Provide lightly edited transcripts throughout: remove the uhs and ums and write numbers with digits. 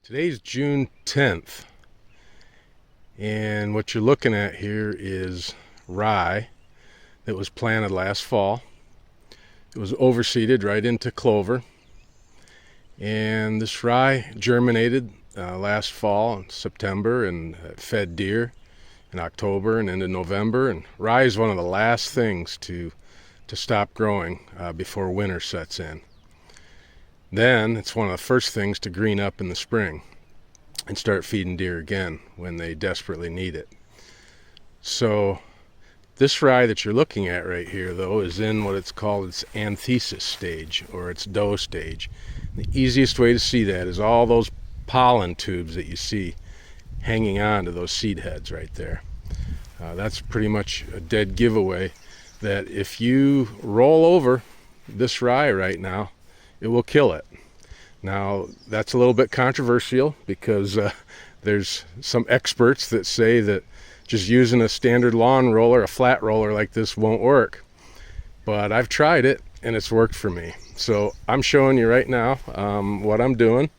Today's June 10th, and what you're looking at here is rye that was planted last fall. It was overseeded right into clover, and this rye germinated last fall in September and fed deer in October and into November. And rye is one of the last things to stop growing before winter sets in. Then it's one of the first things to green up in the spring and start feeding deer again when they desperately need it. So this rye that you're looking at right here, though, is in what it's called its anthesis stage, or its dough stage. The easiest way to see that is all those pollen tubes that you see hanging on to those seed heads right there. That's pretty much a dead giveaway that if you roll over this rye right now, it will kill it. Now, that's a little bit controversial because there's some experts that say that just using a standard lawn roller, a flat roller like this, won't work. But I've tried it and it's worked for me. So I'm showing you right now what I'm doing,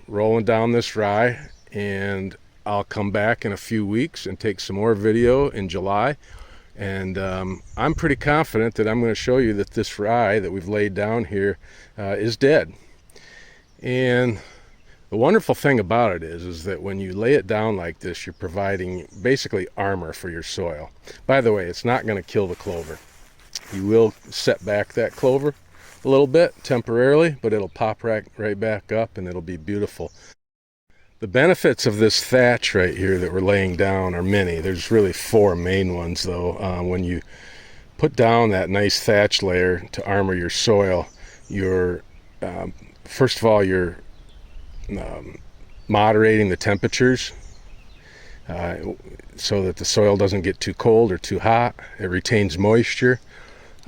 rolling down this rye, and I'll come back in a few weeks and take some more video in July. And I'm pretty confident that I'm going to show you that this rye that we've laid down here is dead. And the wonderful thing about it is that when you lay it down like this, you're providing basically armor for your soil. By the way, it's not going to kill the clover. You will set back that clover a little bit temporarily, but it'll pop right back up and it'll be beautiful. The benefits of this thatch right here that we're laying down are many. There's really four main ones, though. When you put down that nice thatch layer to armor your soil, you're first of all, you're moderating the temperatures so that the soil doesn't get too cold or too hot. It retains moisture.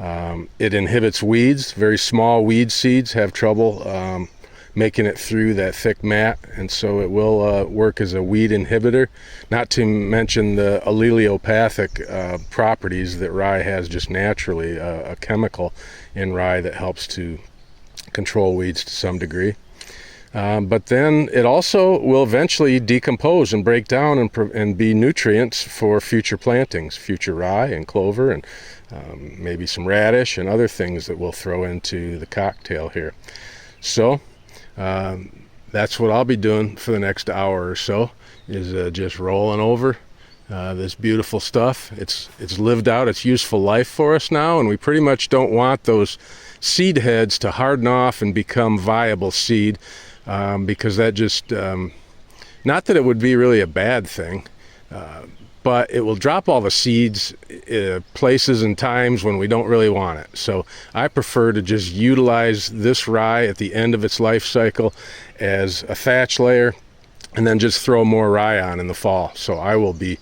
It inhibits weeds. Very small weed seeds have trouble making it through that thick mat, and so it will work as a weed inhibitor, not to mention the allelopathic properties that rye has just naturally, a chemical in rye that helps to control weeds to some degree. But then it also will eventually decompose and break down and be nutrients for future plantings, future rye and clover, and maybe some radish and other things that we'll throw into the cocktail here. So that's what I'll be doing for the next hour or so, is just rolling over this beautiful stuff. It's lived out its useful life for us now, and we pretty much don't want those seed heads to harden off and become viable seed, because that just, not that it would be really a bad thing, but it will drop all the seeds places and times when we don't really want it. So I prefer to just utilize this rye at the end of its life cycle as a thatch layer, and then just throw more rye on in the fall. So I will be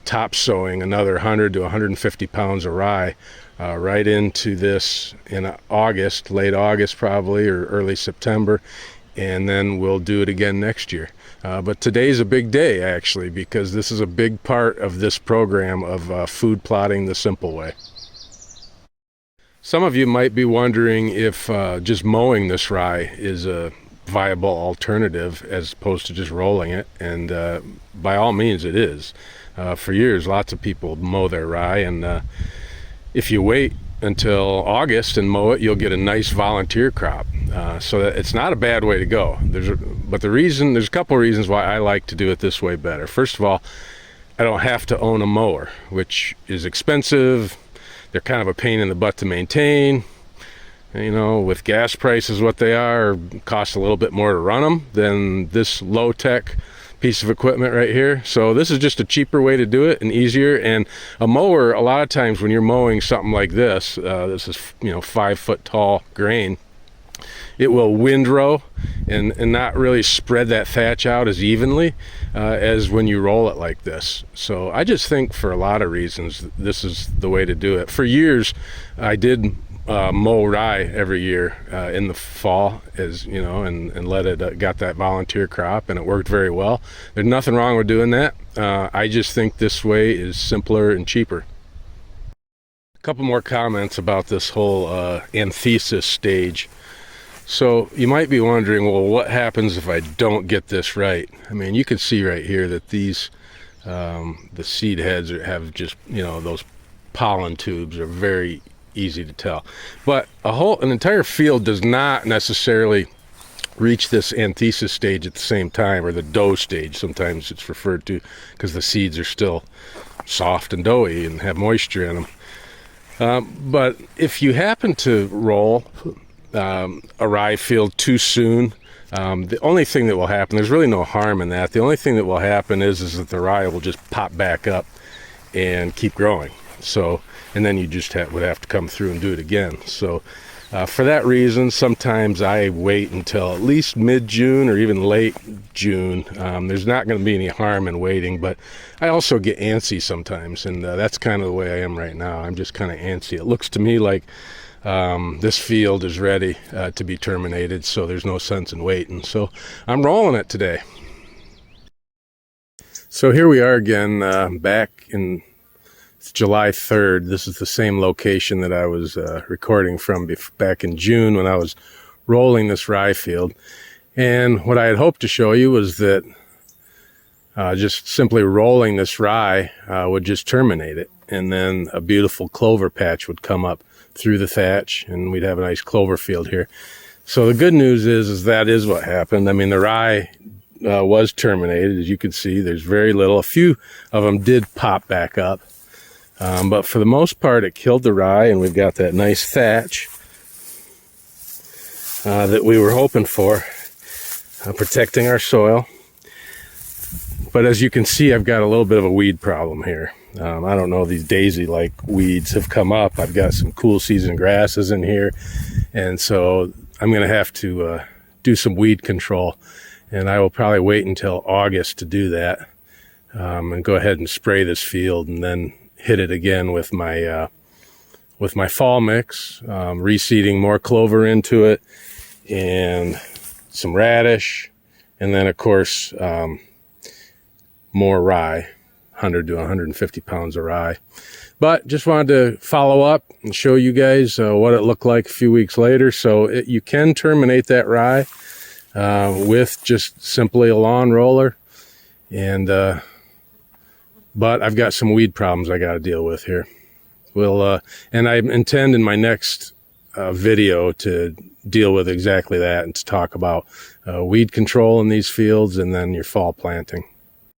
top sowing another 100 to 150 pounds of rye right into this in August, late August probably, or early September, and then we'll do it again next year. But today's a big day, actually, because this is a big part of this program of food plotting the simple way. Some of you might be wondering if just mowing this rye is a viable alternative as opposed to just rolling it, and by all means it is. For years, lots of people mow their rye, and if you wait until August and mow it, you'll get a nice volunteer crop. So that it's not a bad way to go. There's a couple reasons why I like to do it this way better. First of all, I don't have to own a mower, which is expensive. They're kind of a pain in the butt to maintain. You know, with gas prices what they are, it costs a little bit more to run them than this low-tech piece of equipment right here. So this is just a cheaper way to do it and easier. And a mower, a lot of times when you're mowing something like this, this is 5 foot tall grain, it will windrow and not really spread that thatch out as evenly as when you roll it like this. So I just think for a lot of reasons this is the way to do it. For years I did mow rye every year in the fall, as you know, and let it got that volunteer crop, and it worked very well. There's nothing wrong with doing that. I just think this way is simpler and cheaper. A couple more comments about this whole anthesis stage. So you might be wondering, well, what happens if I don't get this right? I mean, you can see right here that these, the seed heads have just, those pollen tubes are very easy to tell. But an entire field does not necessarily reach this anthesis stage at the same time, or the dough stage, sometimes it's referred to, because the seeds are still soft and doughy and have moisture in them. But if you happen to roll a rye field too soon, the only thing that will happen, there's really no harm in that. The only thing that will happen is that the rye will just pop back up and keep growing. So, and then you just would have to come through and do it again. So for that reason, sometimes I wait until at least mid-June or even late June. There's not going to be any harm in waiting, but I also get antsy sometimes, and that's kind of the way I am right now. I'm just kind of antsy. It looks to me like this field is ready to be terminated, so there's no sense in waiting. So I'm rolling it today. So here we are again, back in July 3rd. This is the same location that I was recording from back in June when I was rolling this rye field. And what I had hoped to show you was that just simply rolling this rye would just terminate it, and then a beautiful clover patch would come up through the thatch, and we'd have a nice clover field here. So the good news is that is what happened. I mean, the rye was terminated. As you can see, there's very little. A few of them did pop back up, but for the most part, it killed the rye, and we've got that nice thatch that we were hoping for, protecting our soil. But as you can see, I've got a little bit of a weed problem here. I don't know, these daisy-like weeds have come up. I've got some cool season grasses in here, and so I'm going to have to do some weed control, and I will probably wait until August to do that, and go ahead and spray this field, and then hit it again with my fall mix, reseeding more clover into it, and some radish, and then of course more rye, 100 to 150 pounds of rye. But just wanted to follow up and show you guys what it looked like a few weeks later. So you can terminate that rye with just simply a lawn roller, and but I've got some weed problems I got to deal with here. And I intend in my next video to deal with exactly that, and to talk about weed control in these fields, and then your fall planting.